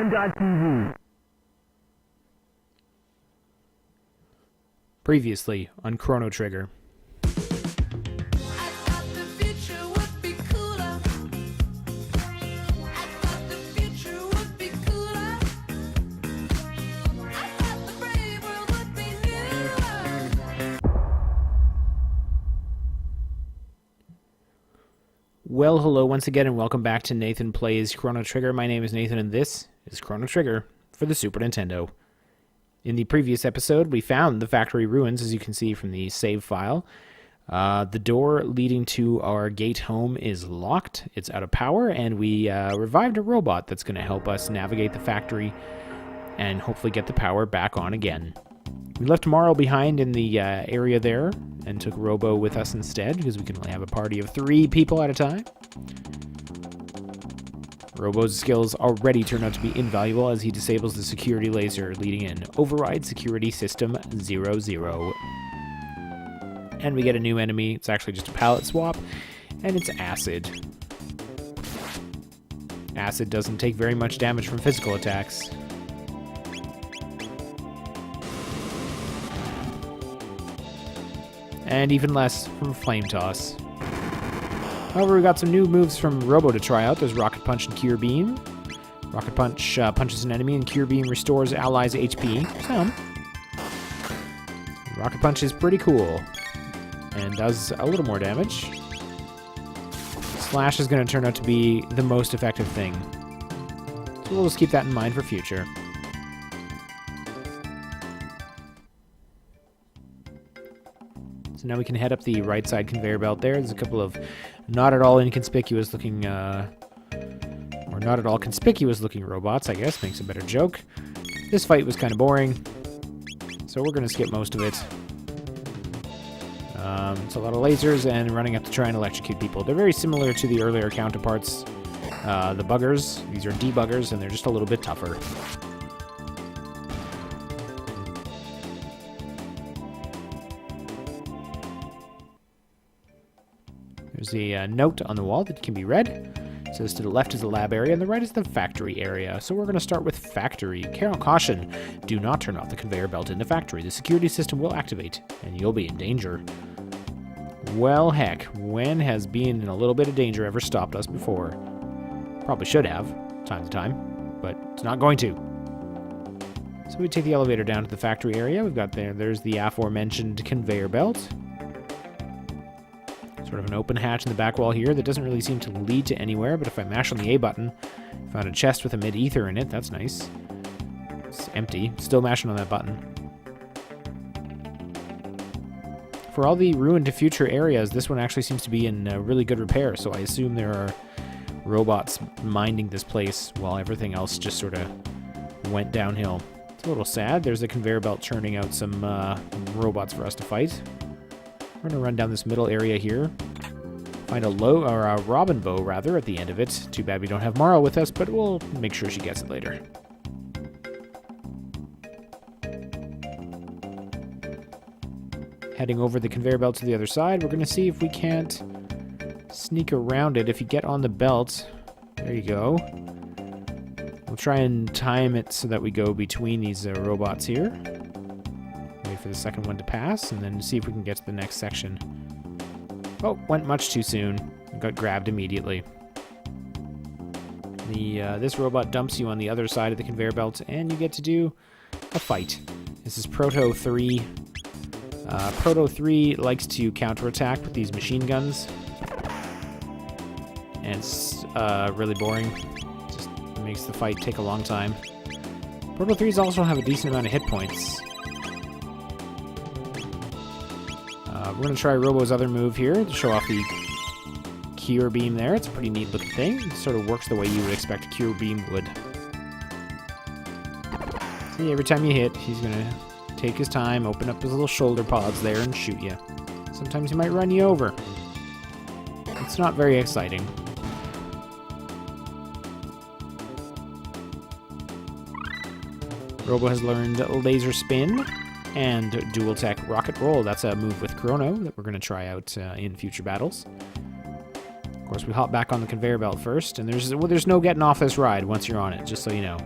Time.tv. Previously on Chrono Trigger. Well, hello once again, and welcome back to Nathan Plays Chrono Trigger. My name is Nathan, and this is Chrono Trigger for the Super Nintendo. In the previous episode, we found the factory ruins, as you can see from the save file. The door leading to our gate home is locked. It's out of power, and we revived a robot that's going to help us navigate the factory and hopefully get the power back on again. We left Marl behind in the area there and took Robo with us instead because we can only have a party of 3 people at a time. Robo's skills already turn out to be invaluable as he disables the security laser, leading in Override Security System 00. And we get a new enemy. It's actually just a palette swap, and it's Acid. Acid doesn't take very much damage from physical attacks. And even less from Flame Toss. However, we got some new moves from Robo to try out. There's Rocket Punch and Cure Beam. Rocket Punch punches an enemy, and Cure Beam restores allies' HP. Some. Rocket Punch is pretty cool, and does a little more damage. Slash is going to turn out to be the most effective thing. So we'll just keep that in mind for future. So now we can head up the right side conveyor belt there. There's a couple of not at all inconspicuous looking, or not at all conspicuous looking robots, I guess. Makes a better joke. This fight was kind of boring, so we're going to skip most of it. It's a lot of lasers and running up to try and electrocute people. They're very similar to the earlier counterparts, the buggers. These are debuggers, and they're just a little bit tougher. There's a note on the wall that can be read. It says to the left is the lab area, and the right is the factory area. So we're going to start with factory. Caution, do not turn off the conveyor belt in the factory. The security system will activate, and you'll be in danger. Well, heck, when has being in a little bit of danger ever stopped us before? Probably should have, time to time, but it's not going to. So we take the elevator down to the factory area. We've got there's the aforementioned conveyor belt. Sort of an open hatch in the back wall here that doesn't really seem to lead to anywhere, but if I mash on the A button, I found a chest with a mid-ether in it. That's nice. It's empty. Still mashing on that button. For all the ruined future areas, this one actually seems to be in really good repair, so I assume there are robots minding this place while everything else just sort of went downhill. It's a little sad. There's a conveyor belt churning out some robots for us to fight. We're going to run down this middle area here. Find a robin bow, rather, at the end of it. Too bad we don't have Marl with us, but we'll make sure she gets it later. Heading over the conveyor belt to the other side, we're going to see if we can't sneak around it. If you get on the belt, there you go. We'll try and time it so that we go between these robots here. Wait for the second one to pass, and then see if we can get to the next section. Oh, went much too soon. Got grabbed immediately. This robot dumps you on the other side of the conveyor belt, and you get to do a fight. This is Proto 3. Proto 3 likes to counterattack with these machine guns. And it's really boring. Just makes the fight take a long time. Proto 3s also have a decent amount of hit points. We're going to try Robo's other move here to show off the Cure Beam there. It's a pretty neat looking thing. It sort of works the way you would expect a Cure Beam would. See, every time you hit, he's going to take his time, open up his little shoulder pods there, and shoot you. Sometimes he might run you over. It's not very exciting. Robo has learned Laser Spin and Dual Tech Rocket Roll. That's a move with Chrono that we're going to try out in future battles. Of course, we hop back on the conveyor belt first, and there's no getting off this ride once you're on it, just so you know.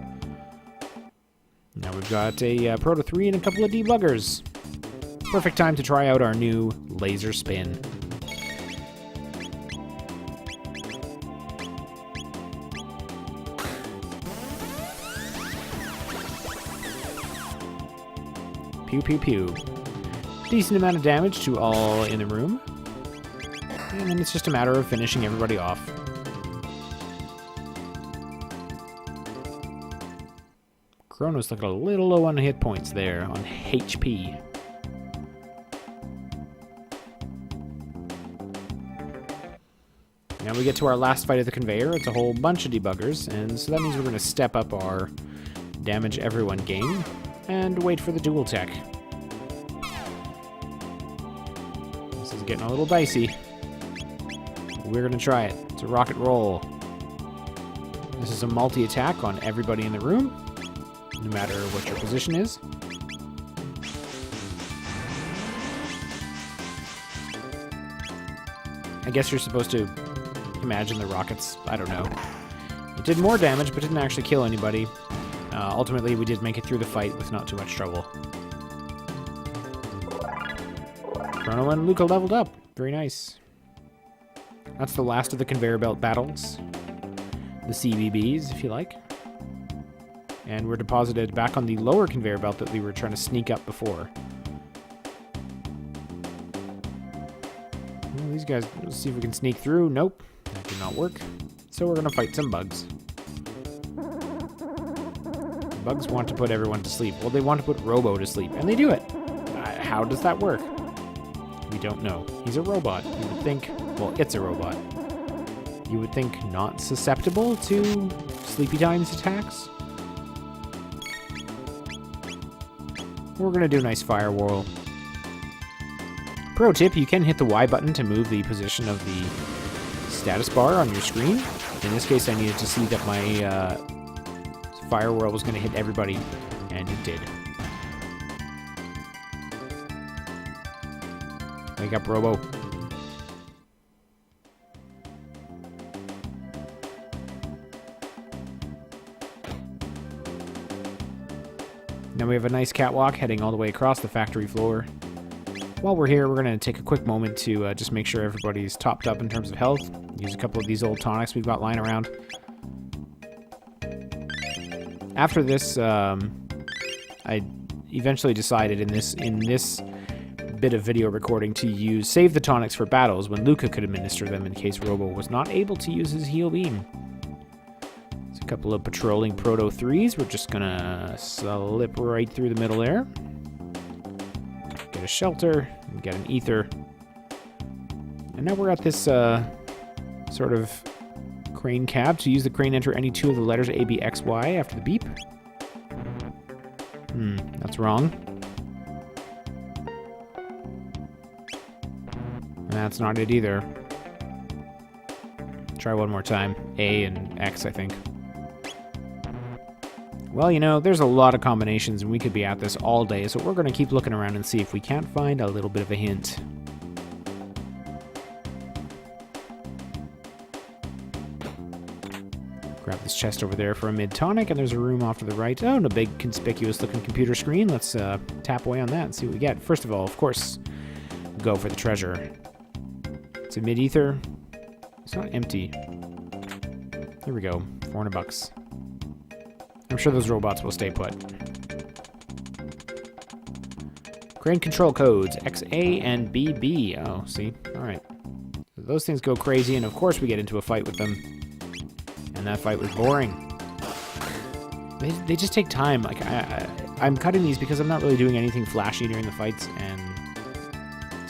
Now we've got a Proto 3 and a couple of debuggers. Perfect time to try out our new laser spin. Pew pew pew. Decent amount of damage to all in the room. And then it's just a matter of finishing everybody off. Chrono's looking a little low on hit points there, on HP. Now we get to our last fight of the conveyor. It's a whole bunch of debuggers, and so that means we're going to step up our damage everyone game and wait for the dual tech. This is getting a little dicey. We're going to try it. It's a rocket roll. This is a multi-attack on everybody in the room, no matter what your position is. I guess you're supposed to imagine the rockets. I don't know. It did more damage, but didn't actually kill anybody. Ultimately, we did make it through the fight with not too much trouble. Chrono and Luca leveled up. Very nice. That's the last of the conveyor belt battles. The CBBs, if you like. And we're deposited back on the lower conveyor belt that we were trying to sneak up before. Well, these guys, let's see if we can sneak through. Nope, that did not work. So we're going to fight some bugs. Bugs want to put everyone to sleep. Well, they want to put Robo to sleep, and they do it. How does that work? We don't know. He's a robot. You would think, well, it's a robot. You would think not susceptible to Sleepy Time's attacks. We're going to do a nice firewall. Pro tip, you can hit the Y button to move the position of the status bar on your screen. In this case, I needed to see that my firewall was going to hit everybody, and it did. Wake up, Robo. Now we have a nice catwalk heading all the way across the factory floor. While we're here, we're going to take a quick moment to just make sure everybody's topped up in terms of health. Use a couple of these old tonics we've got lying around. After this, I eventually decided in this bit of video recording to save the tonics for battles when Luca could administer them in case Robo was not able to use his heal beam. It's a couple of patrolling Proto 3s. We're just gonna slip right through the middle there. Get a shelter, and get an ether. And now we're at this sort of crane cab. To use the crane, enter any two of the letters A, B, X, Y after the beep. That's wrong. That's not it either. Try one more time. A and X, I think. Well, you know, there's a lot of combinations, and we could be at this all day, so we're going to keep looking around and see if we can't find a little bit of a hint. Grab this chest over there for a mid-tonic, and there's a room off to the right. Oh, and a big conspicuous-looking computer screen. Let's tap away on that and see what we get. First of all, of course, go for the treasure. It's a mid-ether. It's not empty. Here we go. $400. I'm sure those robots will stay put. Crane control codes, XA and BB. Oh, see? Alright. Those things go crazy, and of course we get into a fight with them. And that fight was boring. They just take time. Like I'm cutting these because I'm not really doing anything flashy during the fights, and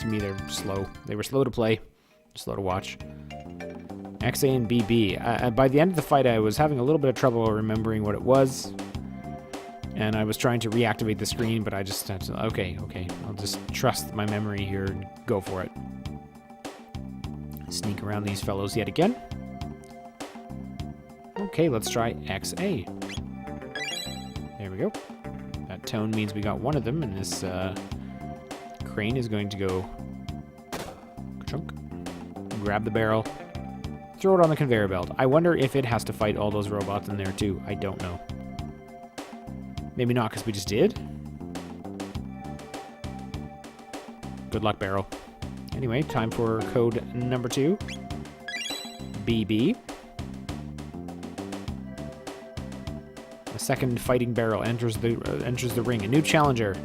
to me they're slow. They were slow to play, slow to watch. XA and BB. By the end of the fight, I was having a little bit of trouble remembering what it was, and I was trying to reactivate the screen, but I just had to, okay, I'll just trust my memory here and go for it. Sneak around these fellows yet again. Okay, let's try XA. There we go. That tone means we got one of them, and this crane is going to go chunk, grab the barrel, throw it on the conveyor belt. I wonder if it has to fight all those robots in there too. I don't know. Maybe not, because we just did. Good luck, barrel. Anyway, time for code number 2. BB. A second fighting barrel enters the ring. A new challenger.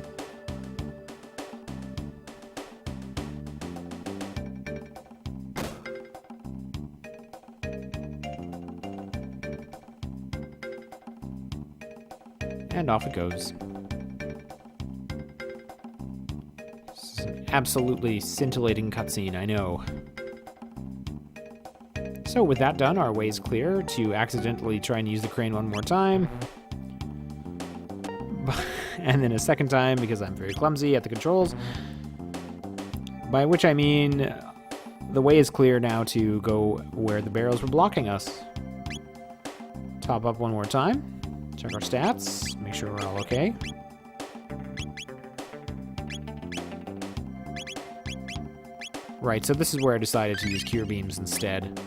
And off it goes. This is an absolutely scintillating cutscene, I know. So with that done, our way is clear to accidentally try and use the crane one more time. And then a second time because I'm very clumsy at the controls. By which I mean the way is clear now to go where the barrels were blocking us. Top up one more time. Check our stats. Make sure we're all okay. Right, so this is where I decided to use cure beams instead.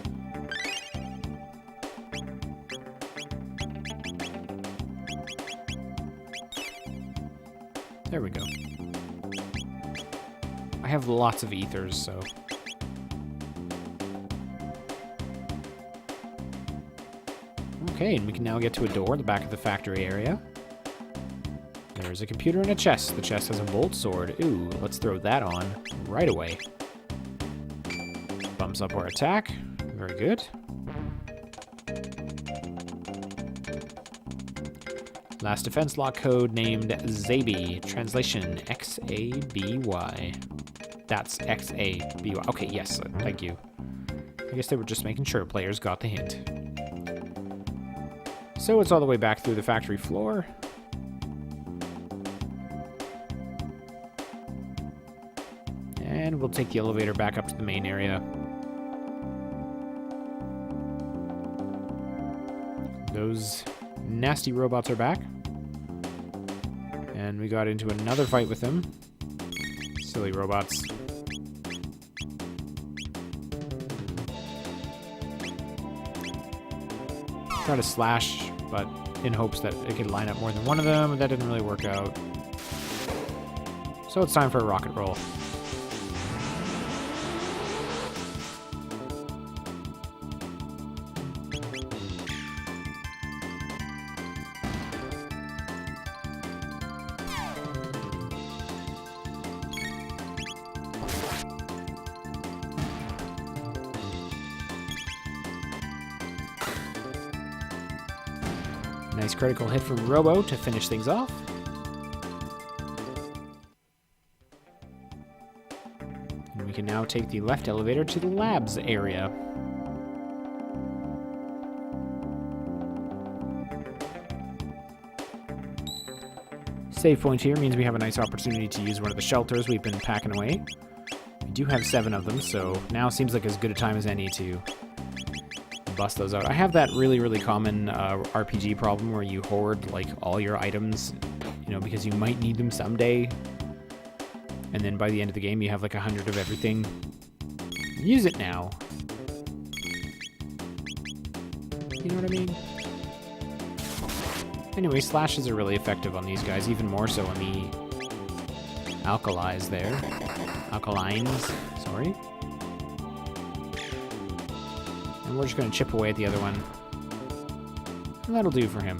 There we go. I have lots of ethers, so... Okay, and we can now get to a door at the back of the factory area. There's a computer and a chest. The chest has a bolt sword. Ooh, let's throw that on right away. Bumps up our attack. Very good. Last defense lock code named Zaby. Translation X-A-B-Y. That's X-A-B-Y. Okay, yes, thank you. I guess they were just making sure players got the hint. So it's all the way back through the factory floor. And we'll take the elevator back up to the main area. Those nasty robots are back. And we got into another fight with them. Silly robots. Try to slash, but in hopes that it could line up more than one of them, but that didn't really work out. So it's time for a rocket roll. Nice critical hit from Robo to finish things off. And we can now take the left elevator to the labs area. Save point here means we have a nice opportunity to use one of the shelters we've been packing away. We do have 7 of them, so now seems like as good a time as any to bust those out. I have that really common RPG problem where you hoard like all your items, you know, because you might need them someday, and then by the end of the game you have like 100 of everything. Use it now. You know what I mean? Anyway, slashes are really effective on these guys, even more so on the alkalis there. Alkalines, sorry. And we're just going to chip away at the other one. And that'll do for him.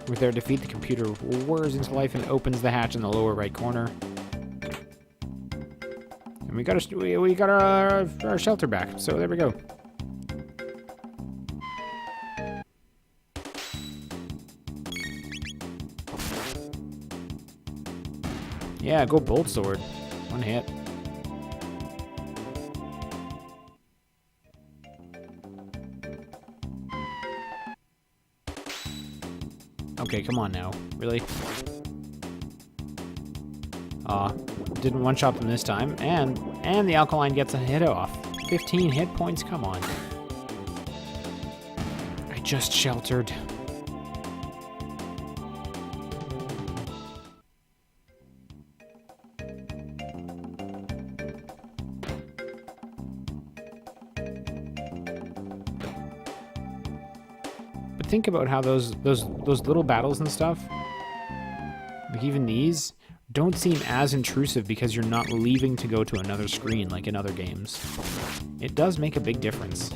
With their defeat, the computer whirs into life and opens the hatch in the lower right corner. And we got our shelter back, so there we go. Yeah, go bolt sword. One hit. Okay, come on now. Really? Didn't one-shot them this time. And the alkaline gets a hit off. 15 hit points, come on. I just sheltered. think about how those little battles and stuff, like even these, don't seem as intrusive because you're not leaving to go to another screen like in other games. It does make a big difference.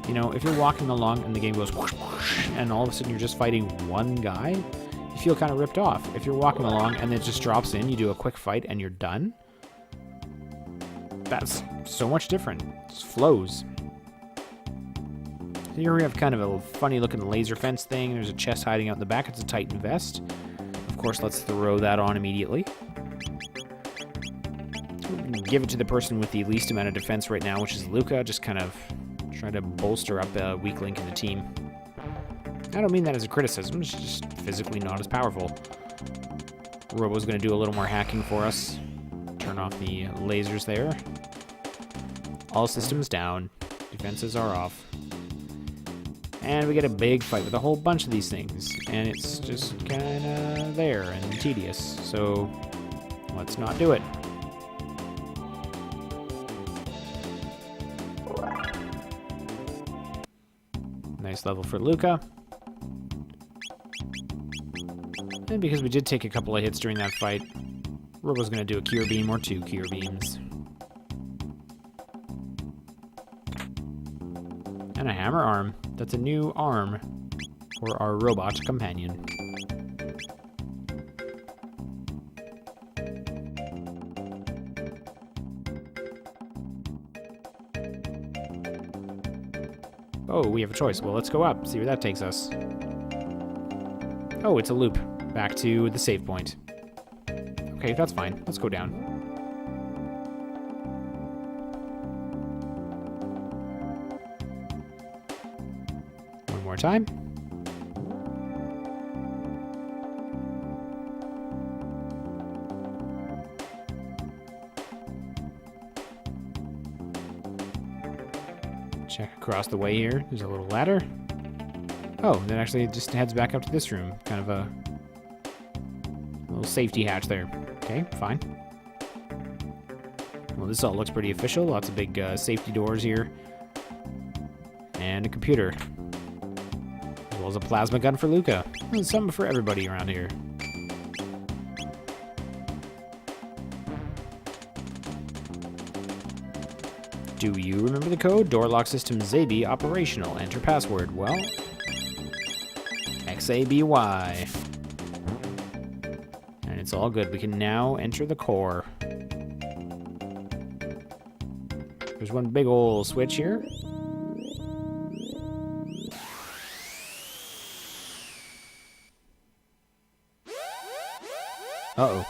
You know, if you're walking along and the game goes whoosh, whoosh, and all of a sudden you're just fighting one guy, you feel kind of ripped off. If you're walking along and it just drops in, you do a quick fight and you're done, that's so much different. It just flows. Here we have kind of a funny looking laser fence thing. There's a chest hiding out in the back. It's a Titan vest. Of course, let's throw that on immediately. Give it to the person with the least amount of defense right now, which is Luca. Just kind of try to bolster up a weak link in the team. I don't mean that as a criticism. It's just physically not as powerful. Robo's going to do a little more hacking for us. Turn off the lasers there. All systems down. Defenses are off. And we get a big fight with a whole bunch of these things. And it's just kind of there and tedious. So let's not do it. Nice level for Luca. And because we did take a couple of hits during that fight, Robo's going to do a cure beam or 2 cure beams. And a hammer arm. That's a new arm for our robot companion. Oh, we have a choice. Well, let's go up, see where that takes us. Oh, it's a loop. Back to the save point. Okay, that's fine. Let's go down. One more time. Check across the way here. There's a little ladder. Oh, that actually just heads back up to this room. Kind of a little safety hatch there. Okay, fine. Well, this all looks pretty official. Lots of big safety doors here. And a computer. As well as a plasma gun for Luca. There's something for everybody around here. Do you remember the code? Door lock system Zaby operational. Enter password. Well, XABY. And it's all good. We can now enter the core. There's one big ol' switch here. Uh-oh.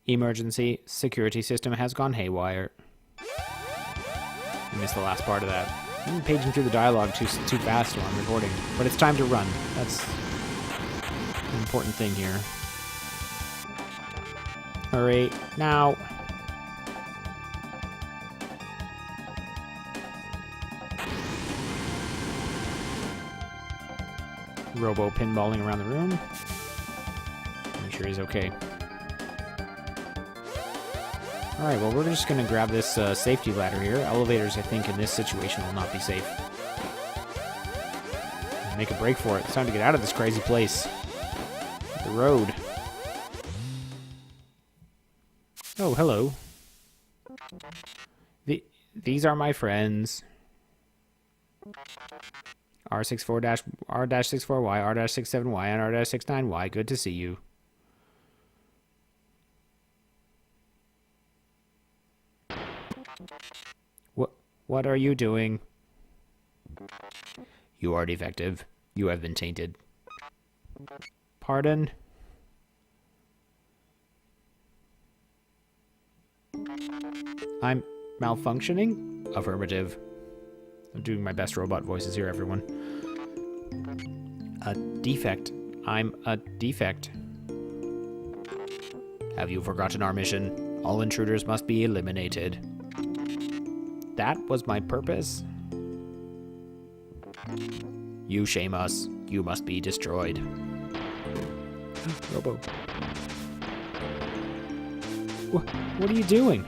Emergency. Security system has gone haywire. I missed the last part of that. I'm paging through the dialogue too fast while I'm recording. But it's time to run. That's an important thing here. Hurry. Now. Robo pinballing around the room. Make sure he's okay. Alright, well, we're just going to grab this safety ladder here. Elevators, I think, in this situation will not be safe. Make a break for it. It's time to get out of this crazy place. The road. Oh, hello. These are my friends. R64-R-64Y, R-67Y, and R-69Y. Good to see you. What are you doing? You are defective. You have been tainted. Pardon? I'm malfunctioning? Affirmative. I'm doing my best robot voices here, everyone. A defect. I'm a defect. Have you forgotten our mission? All intruders must be eliminated. That was my purpose? You shame us. You must be destroyed. Robo. What are you doing?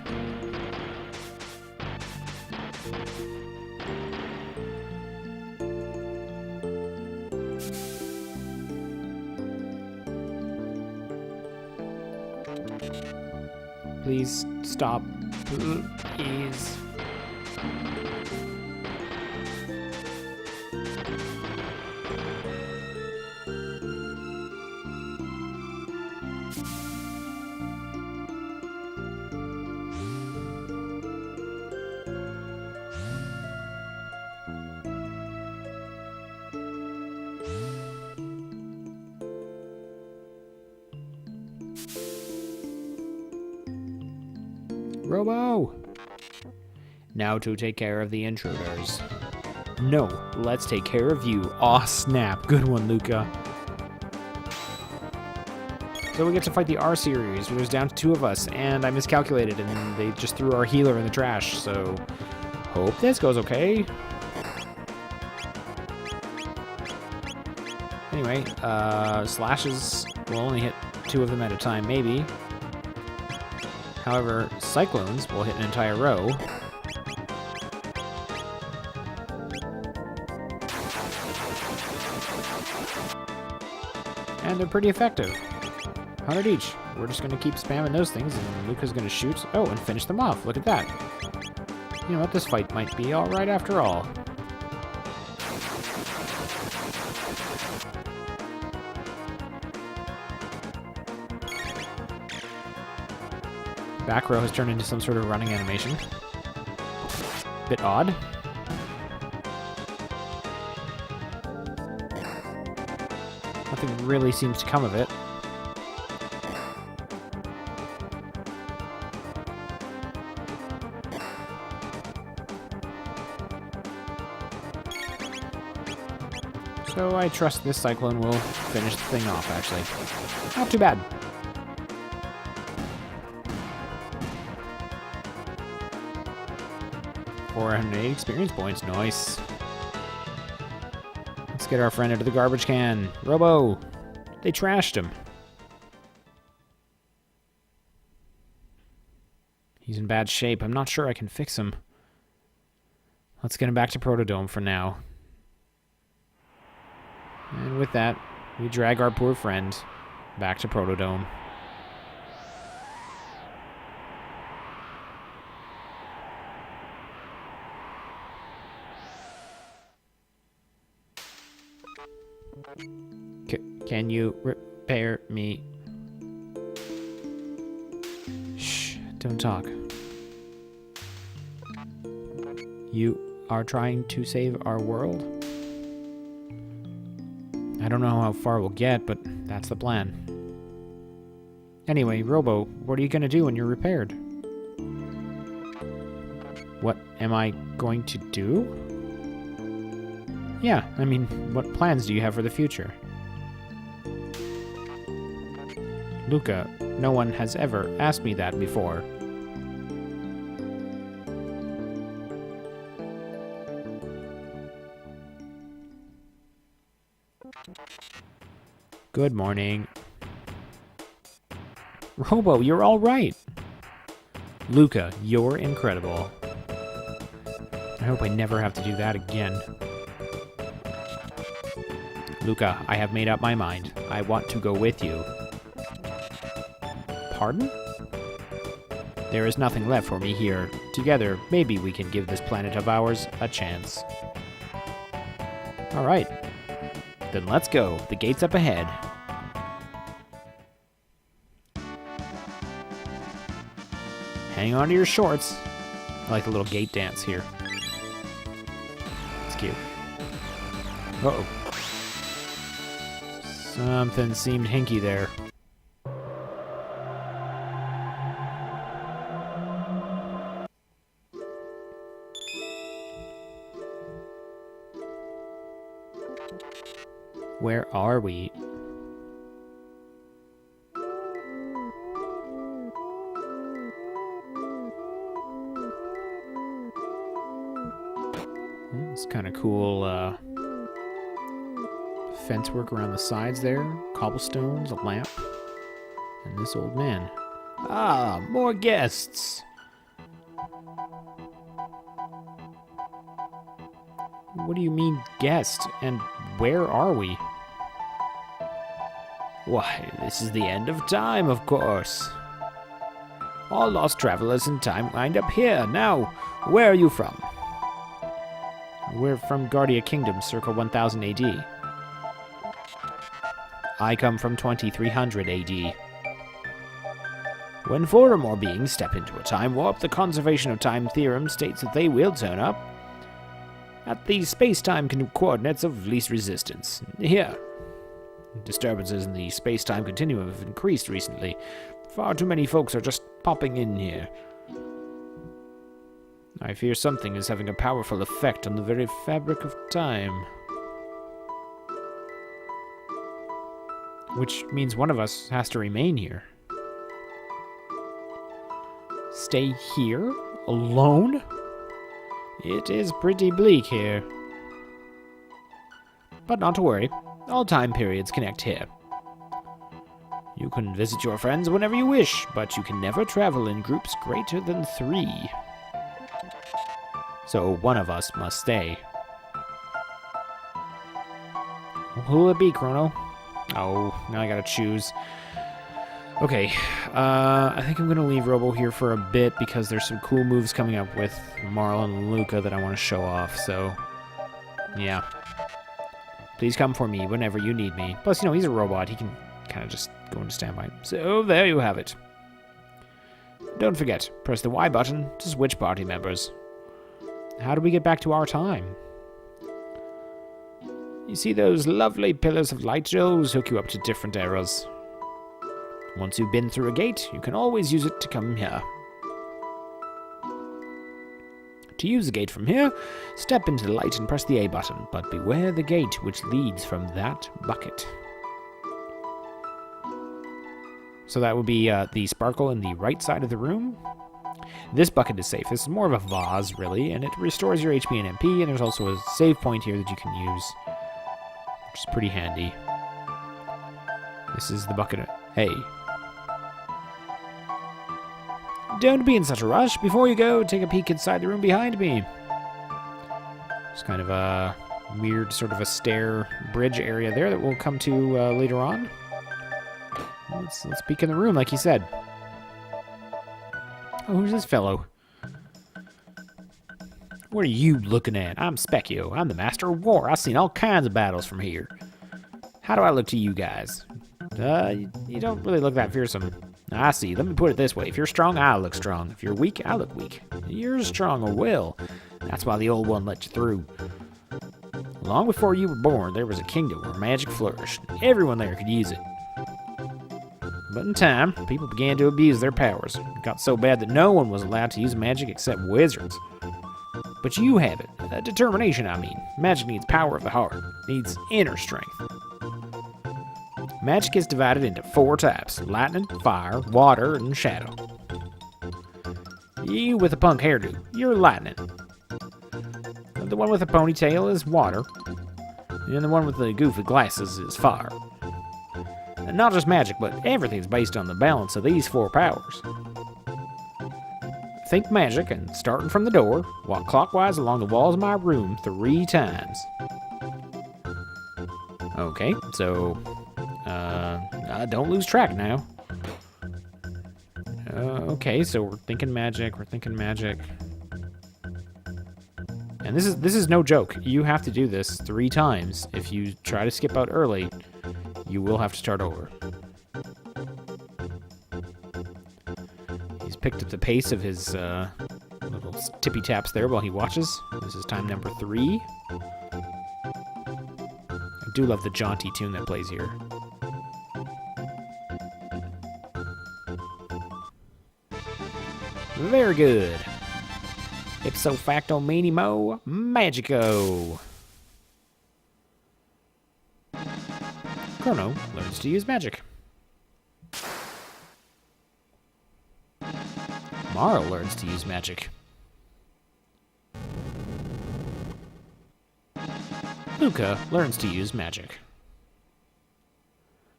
Please stop. Please. Robo! Now to take care of the intruders. No, let's take care of you. Aw, snap. Good one, Luca. So we get to fight the R series, where there's down to 2 of us, and I miscalculated, and they just threw our healer in the trash, so hope this goes okay. Anyway, slashes will only hit 2 of them at a time, maybe. However, cyclones will hit an entire row. And they're pretty effective. 100 each. We're just going to keep spamming those things, and Luca's going to shoot. Oh, and finish them off. Look at that. You know what? This fight might be alright after all. Back row has turned into some sort of running animation. Bit odd. Nothing really seems to come of it. So I trust this cyclone will finish the thing off, actually. Not too bad. $408 experience points. Nice. Let's get our friend into the garbage can. Robo! They trashed him. He's in bad shape. I'm not sure I can fix him. Let's get him back to Protodome for now. And with that, we drag our poor friend back to Protodome. Can you repair me? Shh, don't talk. You are trying to save our world? I don't know how far we'll get, but that's the plan. Anyway, Robo, what are you going to do when you're repaired? What am I going to do? Yeah, I mean, what plans do you have for the future? Luca, no one has ever asked me that before. Good morning. Robo, you're all right. Luca, you're incredible. I hope I never have to do that again. Luca, I have made up my mind. I want to go with you. Pardon? There is nothing left for me here. Together, maybe we can give this planet of ours a chance. All right. Then let's go. The gate's up ahead. Hang on to your shorts. I like the little gate dance here. It's cute. Uh-oh. Something seemed hinky there. Where are we? It's kind of cool fence work around the sides there, cobblestones, a lamp, and this old man. Ah, more guests. What do you mean, guest? And where are we? Why, this is the end of time, of course. All lost travelers in time wind up here. Now, where are you from? We're from Guardia Kingdom, circa 1000 AD. I come from 2300 AD. When four or more beings step into a time warp, the conservation of time theorem states that they will turn up at the space-time coordinates of least resistance. Here. Disturbances in the space-time continuum have increased recently. Far too many folks are just popping in here. I fear something is having a powerful effect on the very fabric of time. Which means one of us has to remain here. Stay here? Alone? It is pretty bleak here. But not to worry. All time periods connect here. You can visit your friends whenever you wish, but you can never travel in groups greater than 3. So one of us must stay. Who will it be, Chrono? Oh, now I gotta choose. Okay, I think I'm gonna leave Robo here for a bit because there's some cool moves coming up with Marl and Luca that I want to show off, so yeah. Please come for me whenever you need me. Plus, he's a robot. He can kind of just go into standby. So, there you have it. Don't forget, press the Y button to switch party members. How do we get back to our time? You see those lovely pillars of light? Those hook you up to different eras. Once you've been through a gate, you can always use it to come here. To use the gate from here, step into the light and press the A button, but beware the gate which leads from that bucket. So that would be the sparkle in the right side of the room. This bucket is safe. This is more of a vase, really, and it restores your HP and MP, and there's also a save point here that you can use, which is pretty handy. This is the bucket. Hey. Don't be in such a rush. Before you go, take a peek inside the room behind me. It's kind of a weird sort of a stair bridge area there that we'll come to later on. Let's peek in the room, like he said. Oh, who's this fellow? What are you looking at? I'm Specchio. I'm the master of war. I've seen all kinds of battles from here. How do I look to you guys? You don't really look that fearsome. I see. Let me put it this way. If you're strong, I look strong. If you're weak, I look weak. You're strong or will. That's why the old one let you through. Long before you were born, there was a kingdom where magic flourished. Everyone there could use it. But in time, people began to abuse their powers. It got so bad that no one was allowed to use magic except wizards. But you have it. Determination, I mean. Magic needs power of the heart. It needs inner strength. Magic is divided into 4 types: lightning, fire, water, and shadow. You with a punk hairdo, you're lightning. The one with a ponytail is water. And the one with the goofy glasses is fire. And not just magic, but everything's based on the balance of these 4 powers. Think magic, and starting from the door, walk clockwise along the walls of my room 3 times. Okay, so don't lose track now. Okay, so we're thinking magic. And this is no joke. You have to do this 3 times. If you try to skip out early, you will have to start over. He's picked up the pace of his little tippy taps there while he watches. This is time number 3. I do love the jaunty tune that plays here. Very good. Ipso facto minimo magico. Chrono learns to use magic. Marl learns to use magic. Luca learns to use magic.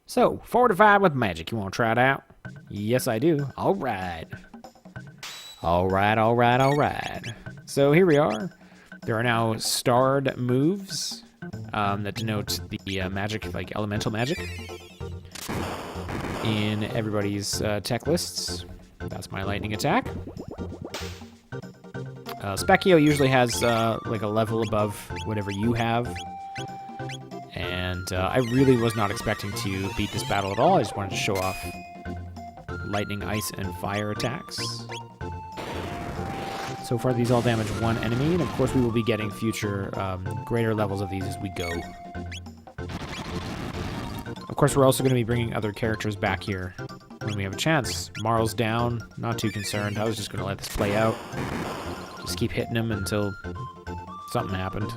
So, fortified with magic. You want to try it out? Yes, I do. All right. All right, all right, all right. So here we are. There are now starred moves that denote the magic, like elemental magic, in everybody's tech lists. That's my lightning attack. Specchio usually has like a level above whatever you have. And I really was not expecting to beat this battle at all. I just wanted to show off lightning, ice, and fire attacks. So far, these all damage one enemy, and of course we will be getting future greater levels of these as we go. Of course, we're also going to be bringing other characters back here when we have a chance. Marl's down, not too concerned. I was just going to let this play out. Just keep hitting him until something happened.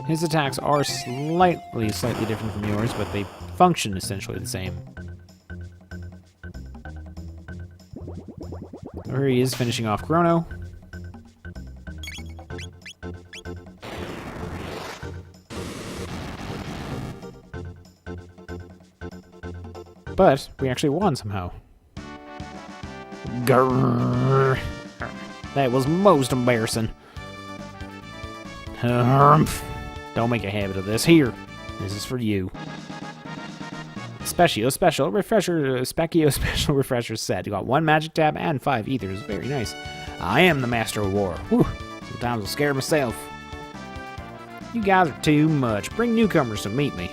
His attacks are slightly different from yours, but they function essentially the same. Here he is, finishing off Chrono. But we actually won somehow. Grrr. That was most embarrassing. Don't make a habit of this. Here, this is for you. Specchio Special Refresher set. You got 1 magic tab and 5 ethers. Very nice. I am the Master of War. Whew. Sometimes I'll scare myself. You guys are too much. Bring newcomers to meet me.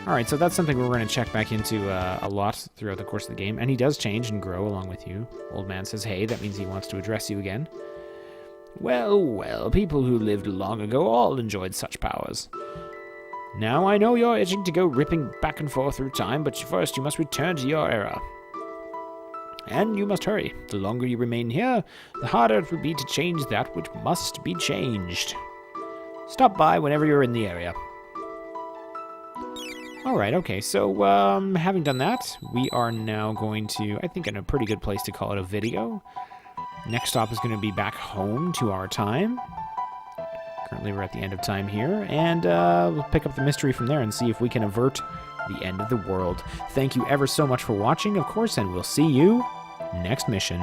Alright, so that's something we're going to check back into a lot throughout the course of the game. And he does change and grow along with you. Old man says, hey, that means he wants to address you again. Well, well, people who lived long ago all enjoyed such powers. Now I know you're itching to go ripping back and forth through time, but first you must return to your era. And you must hurry. The longer you remain here, the harder it will be to change that which must be changed. Stop by whenever you're in the area. Alright, okay, so having done that, we are now going to, I think, in a pretty good place to call it a video. Next stop is going to be back home to our time. Currently we're at the end of time here, and we'll pick up the mystery from there and see if we can avert the end of the world. Thank you ever so much for watching, of course, and we'll see you next mission.